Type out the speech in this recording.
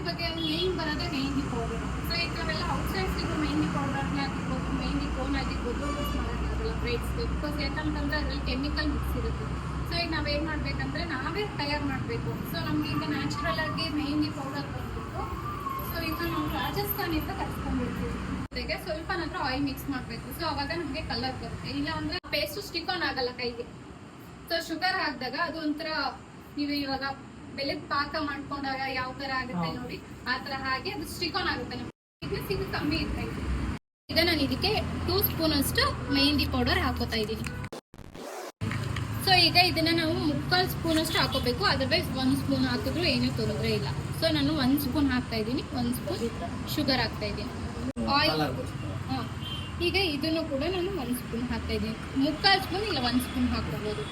ಮೆಹಂದಿ ಬಗ್ಗೆ ಮೇನ್ ಬರೋದೇ mehndi powder. So ಈಗ ನಾವೆಲ್ಲ ಔಟ್ಸೈಡ್ ಸಿಗೋ ಮೆಹಂದಿ ಪೌಡರ್ನ ಆಗಿರ್ಬೋದು, ಮೆಹಂದಿ ಕೋನ್ ಆಗಿರ್ಬೋದು ಯೂಸ್ ಮಾಡೋಕ್ಕಾಗಲ್ಲ ಬ್ರೈಡ್ಸ್ಗೆ. ಬಿಕಾಸ್ ಯಾಕಂತಂದ್ರೆ ಅದರಲ್ಲಿ ಕೆಮಿಕಲ್ ಮಿಕ್ಸ್ ಇರುತ್ತೆ. ಸೊ ಈಗ ನಾವೇನು ಮಾಡಬೇಕಂದ್ರೆ ನಾವೇ ತಯಾರು ಮಾಡಬೇಕು. ಸೊ ನಮ್ಗೆ ಈಗ ನ್ಯಾಚುರಲ್ ಆಗಿ ಮೆಹಂದಿ ಪೌಡರ್ ಬಂದ್ಬಿಟ್ಟು, ಸೊ ಈಗ ನಾವು ರಾಜಸ್ಥಾನಿಂದ ಕರ್ಸ್ಕೊಂಡ್ಬಿಡ್ತೀವಿ. ಜೊತೆಗೆ ಸ್ವಲ್ಪ ನಂತರ ಆಯಿಲ್ ಮಿಕ್ಸ್ ಮಾಡಬೇಕು. ಸೊ ಅವಾಗ ನಮಗೆ ಕಲರ್ ಬರುತ್ತೆ. ಇಲ್ಲ ಅಂದ್ರೆ ಪೇಸ್ಟು ಸ್ಟಿಕ್ ಆನ್ ಆಗಲ್ಲ ಕೈಗೆ. ಸೊ ಶುಗರ್ ಹಾಕಿದಾಗ ಅದು ಒಂಥರ, ನೀವು ಇವಾಗ ಬೆಲ್ಲದ ಪಾಕ ಮಾಡ್ಕೊಂಡಾಗ ಯಾವ ತರ ಆಗುತ್ತೆ ನೋಡಿ, ಆ ತರ ಹಾಗೆ ಅದು ಸ್ಟಿಕ್ ಆನ್ ಆಗುತ್ತೆ. ನಮಗೆ ಇದು ಕಮ್ಮಿ ಇರ್ತೈತೆ. ಈಗ ನಾನು ಇದಕ್ಕೆ 2 ಸ್ಪೂನ್ ಅಷ್ಟು ಮೆಹಂದಿ ಪೌಡರ್ ಹಾಕೋತಾ ಇದ್ದೀನಿ. ಸೊ ಈಗ ಇದನ್ನ ನಾವು 3/4 ಸ್ಪೂನ್ ಅಷ್ಟು ಹಾಕೋಬೇಕು. ಅದರ್ವೈಸ್ 1 ಸ್ಪೂನ್ ಹಾಕಿದ್ರು ಏನೂ ತೊಂದರೆ ಇಲ್ಲ. ಸೊ ನಾನು 1 ಸ್ಪೂನ್ ಹಾಕ್ತಾ ಇದ್ದೀನಿ. 1 ಸ್ಪೂನ್ ಶುಗರ್ ಹಾಕ್ತಾ ಇದ್ದೀನಿ. ಆಯಿಲ್ ಈಗ ಇದನ್ನು ಕೂಡ ನಾನು 1 ಸ್ಪೂನ್ ಹಾಕ್ತಾ ಇದ್ದೀನಿ. 3/4 ಸ್ಪೂನ್ ಇಲ್ಲ 1 ಸ್ಪೂನ್ ಹಾಕೋಬಹುದು.